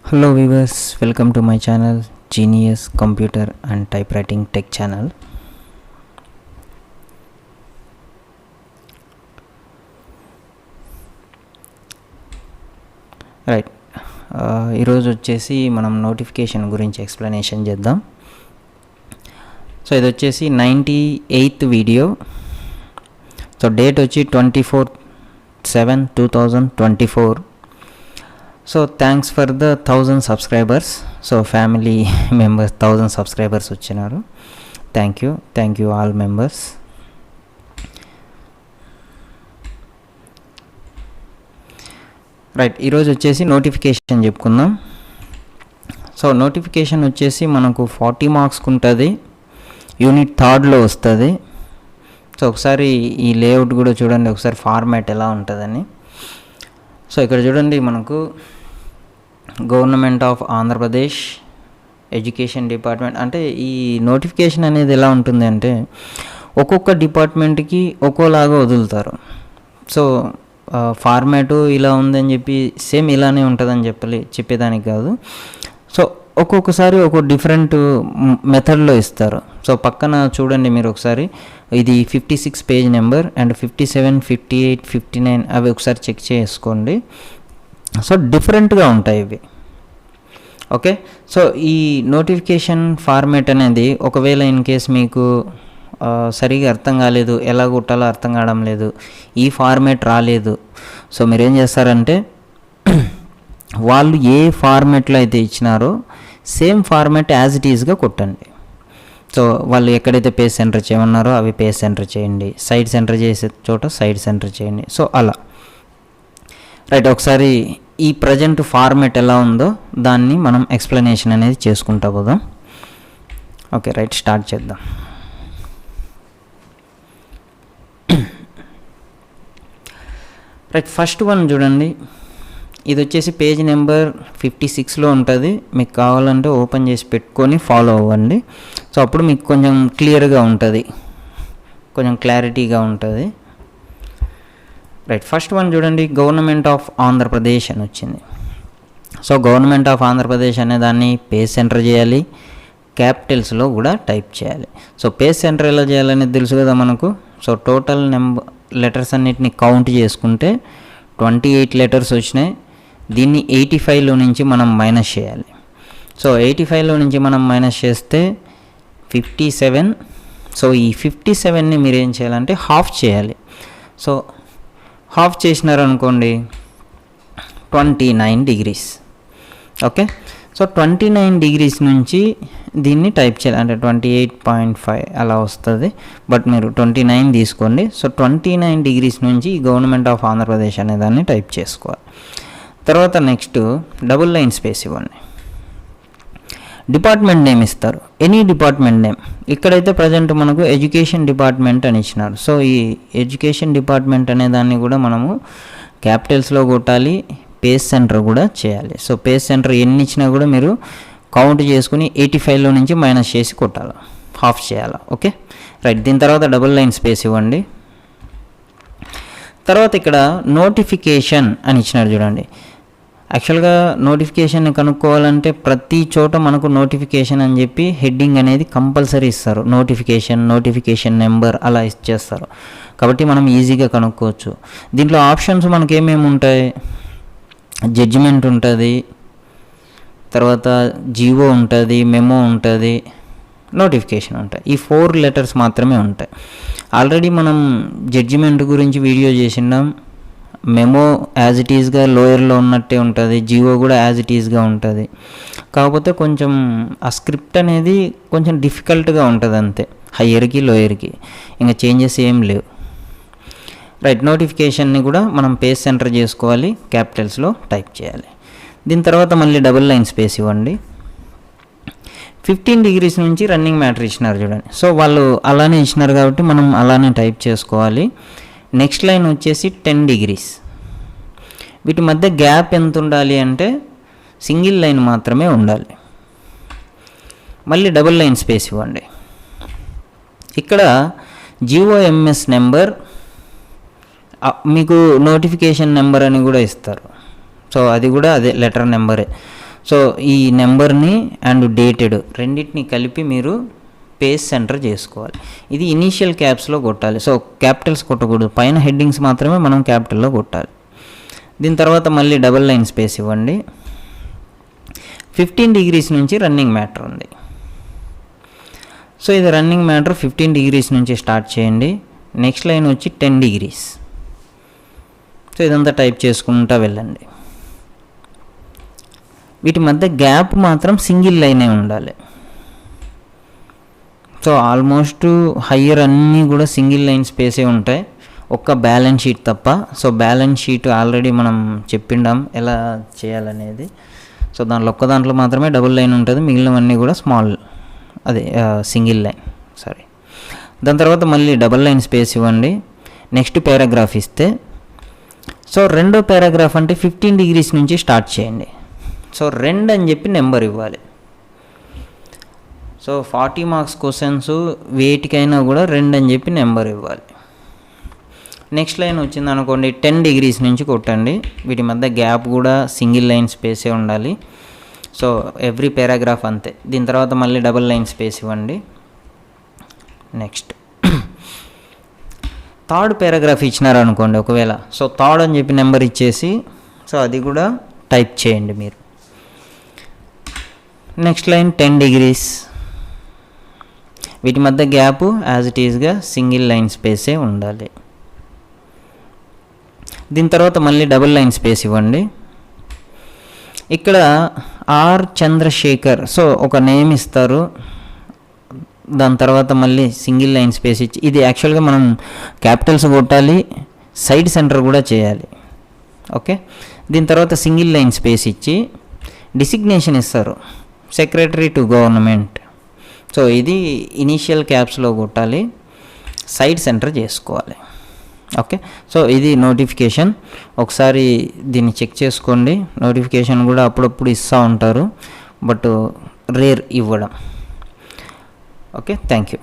Hello viewers, welcome to my channel Genius Computer and Typewriting Tech channel. Right ఈరోజు వచ్చేసి మనం notification గురించి explanation చేద్దాం. సో ఇది వచ్చేసి 98th వీడియో. సో డేట్ వచ్చి 24/7/2024. So thanks for the 1000 subscribers. So family members 1000 subscribers వచ్చినారు. Thank you all members. Right, ఈరోజు వచ్చేసి నోటిఫికేషన్ చెప్పుకుందాం. సో నోటిఫికేషన్ వచ్చేసి మనకు 40 మార్క్స్కి ఉంటుంది, యూనిట్ 3లో వస్తుంది. సో ఒకసారి ఈ లేఅవుట్ కూడా చూడండి, ఒకసారి ఫార్మాట్ ఎలా ఉంటుందని. సో ఇక్కడ చూడండి, మనకు government of Andhra Pradesh education department అంటే ఈ నోటిఫికేషన్ అనేది ఎలా ఉంటుంది అంటే ఒక్కొక్క డిపార్ట్మెంట్కి ఒక్కోలాగా వదులుతారు. సో ఫార్మాటు ఇలా ఉందని చెప్పి సేమ్ ఇలానే ఉంటుందని చెప్పేదానికి కాదు. సో ఒక్కొక్కసారి ఒక్కొక్క డిఫరెంట్ మెథడ్లో ఇస్తారు. సో పక్కన చూడండి మీరు ఒకసారి, ఇది 56 పేజ్ నెంబర్ అండ్ 57, 58, 59 అవి ఒకసారి చెక్ చేసుకోండి. సో డిఫరెంట్గా ఉంటాయి ఇవి. ఓకే, సో ఈ నోటిఫికేషన్ ఫార్మేట్ అనేది ఒకవేళ ఇన్ కేస్ మీకు సరిగా అర్థం కాలేదు, ఎలా కుట్టాలో అర్థం కావడం లేదు, ఈ ఫార్మేట్ రాలేదు, సో మీరు ఏం చేస్తారంటే వాళ్ళు ఏ ఫార్మేట్లో అయితే ఇచ్చినారో సేమ్ ఫార్మేట్ యాజ్ ఇట్ ఈజ్గా కొట్టండి. సో వాళ్ళు ఎక్కడైతే పేజ్ సెంటర్ చేయమన్నారో అవి పేజ్ సెంటర్ చేయండి, సైడ్ సెంటర్ చేసే చోట సైడ్ సెంటర్ చేయండి. సో అలా రైట్. ఒకసారి ఈ ప్రజెంట్ ఫార్మేట్ ఎలా ఉందో దాన్ని మనం ఎక్స్ప్లెనేషన్ అనేది చేసుకుంటా పోదాం. ఓకే రైట్, స్టార్ట్ చేద్దాం. రైట్, ఫస్ట్ వన్ చూడండి, ఇది వచ్చేసి పేజ్ నెంబర్ 56లో ఉంటుంది. మీకు కావాలంటే ఓపెన్ చేసి పెట్టుకొని ఫాలో అవ్వండి. సో అప్పుడు మీకు కొంచెం క్లియర్గా ఉంటుంది, కొంచెం క్లారిటీగా ఉంటుంది. రైట్, ఫస్ట్ వన్ చూడండి, గవర్నమెంట్ ఆఫ్ ఆంధ్రప్రదేశ్ అని వచ్చింది. సో గవర్నమెంట్ ఆఫ్ ఆంధ్రప్రదేశ్ అనే దాన్ని పేజ్ సెంటర్ చేయాలి, క్యాపిటల్స్లో కూడా టైప్ చేయాలి. సో పేజ్ సెంటర్ ఎలా చేయాలనేది తెలుసు కదా మనకు. సో టోటల్ లెటర్స్ అన్నిటిని కౌంట్ చేసుకుంటే 28 లెటర్స్ వచ్చినాయి. దీన్ని 85లో నుంచి మనం మైనస్ చేయాలి. సో 85లో నుంచి మనం మైనస్ చేస్తే 57. సో ఈ 57ని మీరు ఏం చేయాలంటే హాఫ్ చేయాలి. సో హాఫ్ చేసినారనుకోండి 29 డిగ్రీస్. ఓకే, సో 29 డిగ్రీస్ నుంచి దీన్ని టైప్ చేయాలి, అంటే 28.5 అలా వస్తుంది. బట్ మీరు 29 తీసుకోండి. సో 29 డిగ్రీస్ నుంచి గవర్నమెంట్ ఆఫ్ ఆంధ్రప్రదేశ్ అనే దాన్ని టైప్ చేసుకోవాలి. తర్వాత నెక్స్ట్ డబుల్ లైన్ స్పేస్ ఇవ్వండి. డిపార్ట్మెంట్ నేమ్ ఇస్తారు, ఎనీ డిపార్ట్మెంట్ నేమ్. ఇక్కడైతే ప్రజెంట్ మనకు ఎడ్యుకేషన్ డిపార్ట్మెంట్ అని ఇచ్చినారు. సో ఈ ఎడ్యుకేషన్ డిపార్ట్మెంట్ అనే దాన్ని కూడా మనము క్యాపిటల్స్లో కొట్టాలి, పేజ్ సెంటర్ కూడా చేయాలి. సో పేజ్ సెంటర్ ఎన్ని ఇచ్చినా కూడా మీరు కౌంట్ చేసుకుని 85లో నుంచి మైనస్ చేసి కొట్టాలి, హాఫ్ చేయాలి. ఓకే రైట్, దీని తర్వాత డబుల్ లైన్ స్పేస్ ఇవ్వండి. తర్వాత ఇక్కడ నోటిఫికేషన్ అని ఇచ్చినారు చూడండి. యాక్చువల్గా నోటిఫికేషన్ని కనుక్కోవాలంటే ప్రతి చోట మనకు నోటిఫికేషన్ అని చెప్పి హెడ్డింగ్ అనేది కంపల్సరీ ఇస్తారు. నోటిఫికేషన్ నెంబర్ అలా ఇచ్చేస్తారు. కాబట్టి మనం ఈజీగా కనుక్కోవచ్చు. దీంట్లో ఆప్షన్స్ మనకి ఏమేమి ఉంటాయి, జడ్జిమెంట్ ఉంటుంది, తర్వాత జీవో ఉంటుంది, మెమో ఉంటుంది, నోటిఫికేషన్ ఉంటాయి. ఈ 4 లెటర్స్ మాత్రమే ఉంటాయి. ఆల్రెడీ మనం జడ్జిమెంట్ గురించి వీడియో చేసినాం. మెమో యాజ్ ఇట్ ఈజ్గా లోయర్లో ఉన్నట్టే ఉంటుంది, జీవో కూడా యాజ్ ఇట్ ఈజ్గా ఉంటుంది. కాకపోతే కొంచెం ఆ స్క్రిప్ట్ అనేది కొంచెం డిఫికల్ట్గా ఉంటుంది అంతే, హయ్యర్కి లోయర్కి, ఇంకా చేంజెస్ ఏం లేవు. రైట్, నోటిఫికేషన్ని కూడా మనం పేజ్ సెంటర్ చేసుకోవాలి, క్యాపిటల్స్లో టైప్ చేయాలి. దీని తర్వాత మళ్ళీ డబుల్ లైన్ స్పేస్ ఇవ్వండి. 15 డిగ్రీస్ నుంచి రన్నింగ్ మ్యాటర్ ఇచ్చినారు చూడండి. సో వాళ్ళు అలానే ఇచ్చినారు కాబట్టి మనం అలానే టైప్ చేసుకోవాలి. నెక్స్ట్ లైన్ వచ్చేసి 10 డిగ్రీస్. వీటి మధ్య గ్యాప్ ఎంత ఉండాలి అంటే సింగిల్ లైన్ మాత్రమే ఉండాలి. మళ్ళీ డబుల్ లైన్ స్పేస్ ఇవ్వండి. ఇక్కడ GOMS నెంబర్ మీకు నోటిఫికేషన్ నెంబర్ అని కూడా ఇస్తారు. సో అది కూడా అదే లెటర్ నెంబరే. సో ఈ నెంబర్ని అండ్ డేటెడ్ రెండింటిని కలిపి మీరు పేజ్ సెంటర్ చేసుకోవాలి. ఇది ఇనీషియల్ క్యాప్స్లో కొట్టాలి. సో క్యాపిటల్స్ కొట్టకూడదు, పైన హెడ్డింగ్స్ మాత్రమే మనం క్యాపిటల్లో కొట్టాలి. దీని తర్వాత మళ్ళీ డబల్ లైన్ స్పేస్ ఇవ్వండి. 15 degrees నుంచి రన్నింగ్ మ్యాటర్ ఉంది. సో ఇది రన్నింగ్ మ్యాటర్ 15 degrees నుంచి స్టార్ట్ చేయండి. నెక్స్ట్ లైన్ వచ్చి 10 degrees. సో ఇదంతా టైప్ చేసుకుంటూ వెళ్ళండి. వీటి మధ్య గ్యాప్ మాత్రం సింగిల్ లైనే ఉండాలి. సో ఆల్మోస్ట్ హయ్యర్ అన్నీ కూడా సింగిల్ లైన్ స్పేసే ఉంటాయి, ఒక్క బ్యాలెన్స్ షీట్ తప్ప. సో బ్యాలెన్స్ షీట్ ఆల్రెడీ మనం చెప్పిండాం ఎలా చేయాలనేది. సో దాంట్లో మాత్రమే డబుల్ లైన్ ఉంటుంది, మిగిలినవన్నీ కూడా స్మాల్ సింగిల్ లైన్. సారీ. దాని తర్వాత మళ్ళీ డబల్ లైన్ స్పేస్ ఇవ్వండి. నెక్స్ట్ పారాగ్రాఫ్ ఇస్తే, సో రెండో పారాగ్రాఫ్ అంటే 15 degrees నుంచి స్టార్ట్ చేయండి. సో 2 అని చెప్పి నెంబర్ ఇవ్వాలి. సో 40 marks క్వశ్చన్స్ వేటికైనా కూడా 2 అని చెప్పి నెంబర్ ఇవ్వాలి. నెక్స్ట్ లైన్ వచ్చింది అనుకోండి, 10 degrees నుంచి కొట్టండి. వీటి మధ్య గ్యాప్ కూడా సింగిల్ లైన్ స్పేసే ఉండాలి. సో ఎవ్రీ పారాగ్రాఫ్ అంతే. దీని తర్వాత మళ్ళీ డబల్ లైన్ స్పేస్ ఇవ్వండి. నెక్స్ట్ థర్డ్ పారాగ్రాఫ్ ఇచ్చినారనుకోండి ఒకవేళ, సో థర్డ్ అని చెప్పి నెంబర్ ఇచ్చేసి సో అది కూడా టైప్ చేయండి మీరు. Next line 10 degrees. వీటి మధ్య గ్యాప్ యాజ్ ఇట్ ఈస్గా సింగిల్ లైన్ స్పేసే ఉండాలి. దీని తర్వాత మళ్ళీ డబుల్ లైన్ స్పేస్ ఇవ్వండి. ఇక్కడ ఆర్ చంద్రశేఖర్, సో ఒక నేమ్ ఇస్తారు, దాని తర్వాత మళ్ళీ సింగిల్ లైన్ స్పేస్ ఇచ్చి, ఇది యాక్చువల్గా మనం క్యాపిటల్స్ కొట్టాలి, సైడ్ సెంటర్ కూడా చేయాలి. ఓకే. దీని తర్వాత సింగిల్ లైన్ స్పేస్ ఇచ్చి డిసిగ్నేషన్ ఇస్తారు, సెక్రటరీ టు గవర్నమెంట్. సో ఇది ఇనీషియల్ క్యాప్స్లో కొట్టాలి, సైడ్ సెంటర్ చేసుకోవాలి. ఓకే. సో ఇది నోటిఫికేషన్. ఒకసారి దీన్ని చెక్ చేసుకోండి. నోటిఫికేషన్ కూడా అప్పుడప్పుడు ఇస్తూ ఉంటారు, బట్ రేర్ ఇవ్వడం. Okay, thank you.